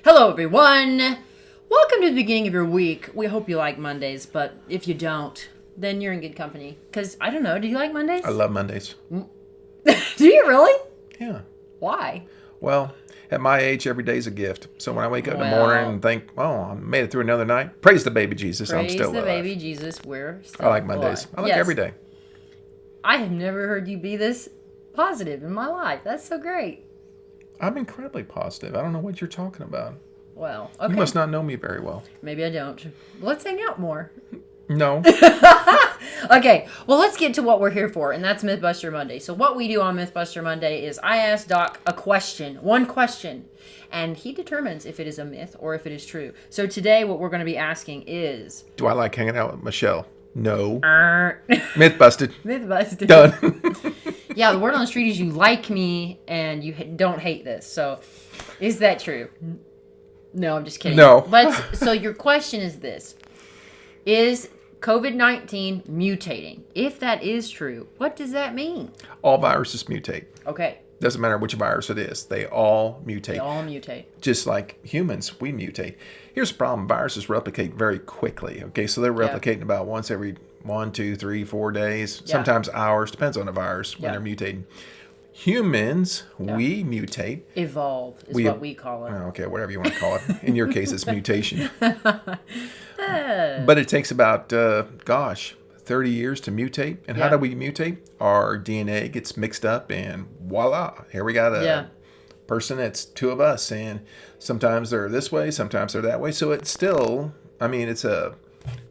Hello, everyone. Welcome to the beginning of your week. We hope you like Mondays, but if you don't, then you're in good company. Because, I don't know, do you like Mondays? I love Mondays. Do you really? Yeah. Why? Well, at my age, every day's a gift. So when I wake up in the morning and think, oh, I made it through another night, praise the baby Jesus, I'm still alive. Praise the baby Jesus, we're still I like Mondays. alive. I like every day. I have never heard you be this positive in my life. That's so great. I'm incredibly positive. I don't know what you're talking about. Well, okay. You must not know me very well. Maybe I don't. Let's hang out more. No. Okay, well, let's get to what we're here for, and that's Mythbuster Monday. So what we do on Mythbuster Monday is I ask Doc a question, one question, and he determines if it is a myth or if it is true. So today what we're going to be asking is... Do I like hanging out with Michelle? No. Myth busted. Myth busted. Done. Yeah, the word on the street is you like me and you don't hate this. So is that true? No, I'm just kidding. No. So your question is this. Is COVID-19 mutating? If that is true, what does that mean? All viruses mutate. Okay. Doesn't matter which virus it is. They all mutate. They all mutate. Just like humans, we mutate. Here's the problem. Viruses replicate very quickly. Okay, so they're replicating about once every 1, 2, 3, 4 days. Sometimes hours. Depends on the virus when they're mutating. Humans, we mutate. Evolve is what we call it. Okay, whatever you want to call it. In your case, it's mutation. But it takes about, 30 years to mutate. And how do we mutate? Our DNA gets mixed up and voila, here we got a person that's two of us. And sometimes they're this way, sometimes they're that way. So it's still, it's a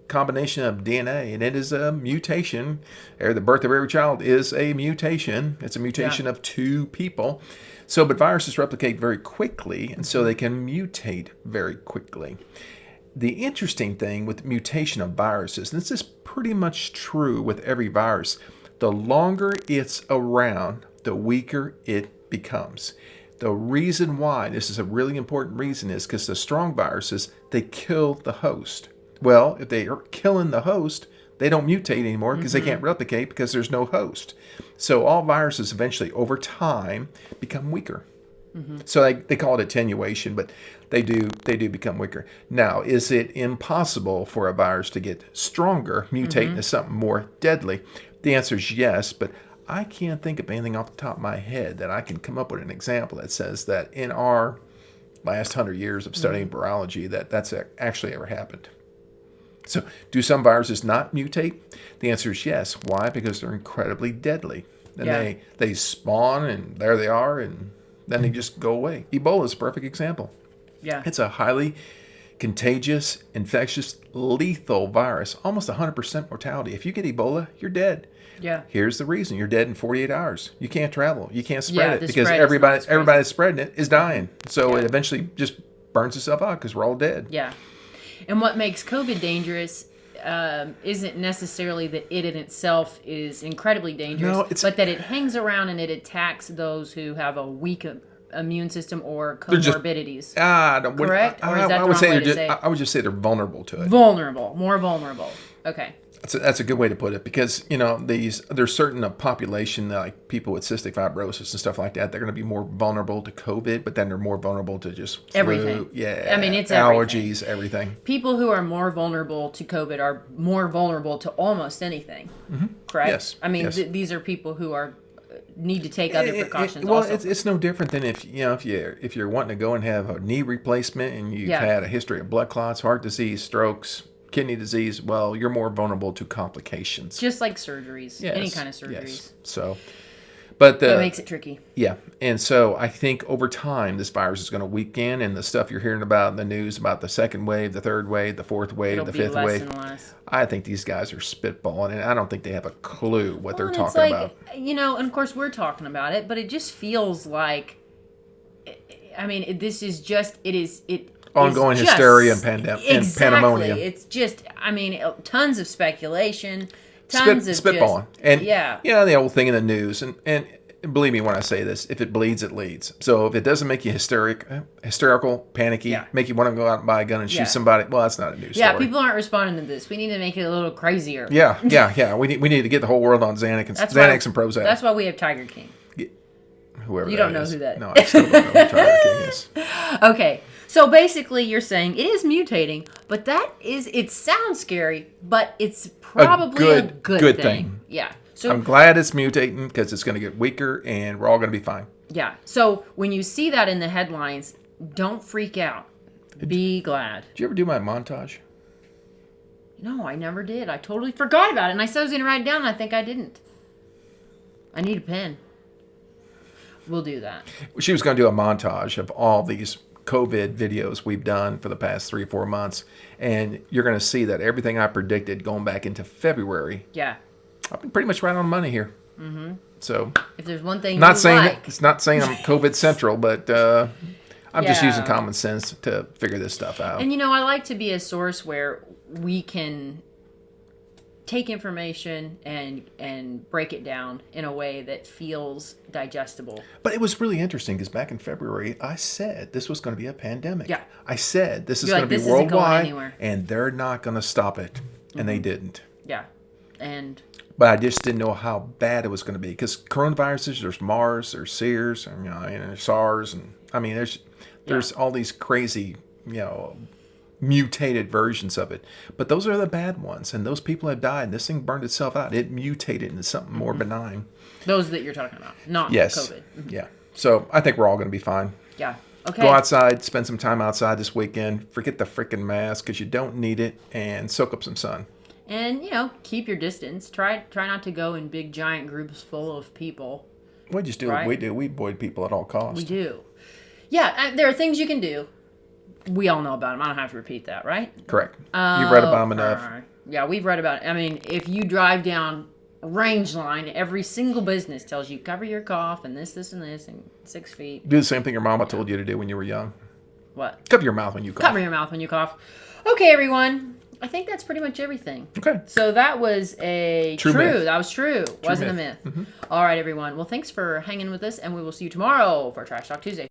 combination of DNA, and it is a mutation. The birth of every child is a mutation. It's a mutation of two people. So, but viruses replicate very quickly, and so they can mutate very quickly. The interesting thing with mutation of viruses, and this is pretty much true with every virus, the longer it's around, the weaker it becomes. The reason why, this is a really important reason, is because the strong viruses, they kill the host. Well, if they are killing the host, they don't mutate anymore because they can't replicate because there's no host. So all viruses eventually, over time, become weaker. So they call it attenuation, but they do become weaker. Now, is it impossible for a virus to get stronger, mutate into something more deadly? The answer is yes, but I can't think of anything off the top of my head that I can come up with an example that says that in our last 100 years of studying virology that's actually ever happened. So do some viruses not mutate? The answer is yes. Why? Because they're incredibly deadly. And they spawn, and there they are, and then they just go away. Ebola is a perfect example. Yeah. It's a highly contagious, infectious, lethal virus. Almost 100% mortality. If you get Ebola, you're dead. Yeah. Here's the reason. You're dead in 48 hours. You can't travel. You can't spread it because everybody that's spreading it is dying. So it eventually just burns itself out because we're all dead. Yeah. And what makes COVID dangerous isn't necessarily that it in itself is incredibly dangerous, but that it hangs around and it attacks those who have a weak immune system or comorbidities. Correct? Or is that the wrong way to say it? I would just say they're vulnerable to it. More vulnerable. Okay. That's a good way to put it because, there's certain population, like people with cystic fibrosis and stuff like that, they're going to be more vulnerable to COVID, but then they're more vulnerable to just flu, everything. It's allergies, everything. People who are more vulnerable to COVID are more vulnerable to almost anything, correct? Yes. These are people who need to take other precautions. Also, it's no different than if you're wanting to go and have a knee replacement and you've had a history of blood clots, heart disease, strokes, kidney disease. Well, you're more vulnerable to complications. Just like surgeries, any kind of surgeries. Yes. So, but that makes it tricky. Yeah, and so I think over time this virus is going to weaken, and the stuff you're hearing about in the news about the second wave, the third wave, the fourth wave, the fifth wave. And less. I think these guys are spitballing, and I don't think they have a clue what they're talking about. And of course we're talking about it, but it just feels like, this is just ongoing hysteria and pandemonium. It's just, tons of speculation, tons of spitballing. The old thing in the news, and believe me when I say this, if it bleeds, it leads. So if it doesn't make you hysterical, panicky, make you want to go out and buy a gun and shoot somebody, well, that's not a news story. Yeah, people aren't responding to this. We need to make it a little crazier. Yeah. We need to get the whole world on Xanax and Prozac. That's why we have Tiger King. Whoever you don't know who that is. No, I still don't know who Tiger King is. Okay. So basically, you're saying it is mutating, but it sounds scary, but it's probably a good thing. Yeah. So I'm glad it's mutating because it's going to get weaker and we're all going to be fine. Yeah. So when you see that in the headlines, don't freak out. Be glad. Did you ever do my montage? No, I never did. I totally forgot about it. And I said I was going to write it down, and I think I didn't. I need a pen. We'll do that. She was going to do a montage of all these COVID videos we've done for the past 3 or 4 months. And you're going to see that everything I predicted going back into February. Yeah. I've been pretty much right on the money here. Mm-hmm. So, if there's one thing it's not saying I'm COVID central, but I'm just using common sense to figure this stuff out. And I like to be a source where we can take information and break it down in a way that feels digestible. But it was really interesting because back in February, I said this was going to be a pandemic. Yeah. I said this is going to be worldwide, and they're not going to stop it, and they didn't. Yeah, But I just didn't know how bad it was going to be because coronaviruses, there's MARS, there's SARS, and there's SARS, and there's all these crazy, mutated versions of it. But those are the bad ones, and those people have died. This thing burned itself out. It mutated into something more benign. Those that you're talking about, not COVID. Yeah. So I think we're all going to be fine. Yeah. Okay. Go outside, spend some time outside this weekend. Forget the freaking mask because you don't need it, and soak up some sun. And, keep your distance. Try not to go in big, giant groups full of people. We just do what we do. We avoid people at all costs. We do. Yeah, there are things you can do. We all know about them. I don't have to repeat that, right? Correct. You've read about them enough. Yeah, we've read about it. I mean, if you drive down range line, every single business tells you cover your cough and this, and this, and 6 feet. Do the same thing your mama told you to do when you were young. What? Cover your mouth when you cough. Cover your mouth when you cough. Okay, everyone. I think that's pretty much everything. Okay. So that was a true. That was true. Wasn't myth. A myth. Mm-hmm. All right, everyone. Well, thanks for hanging with us, and we will see you tomorrow for Trash Talk Tuesday.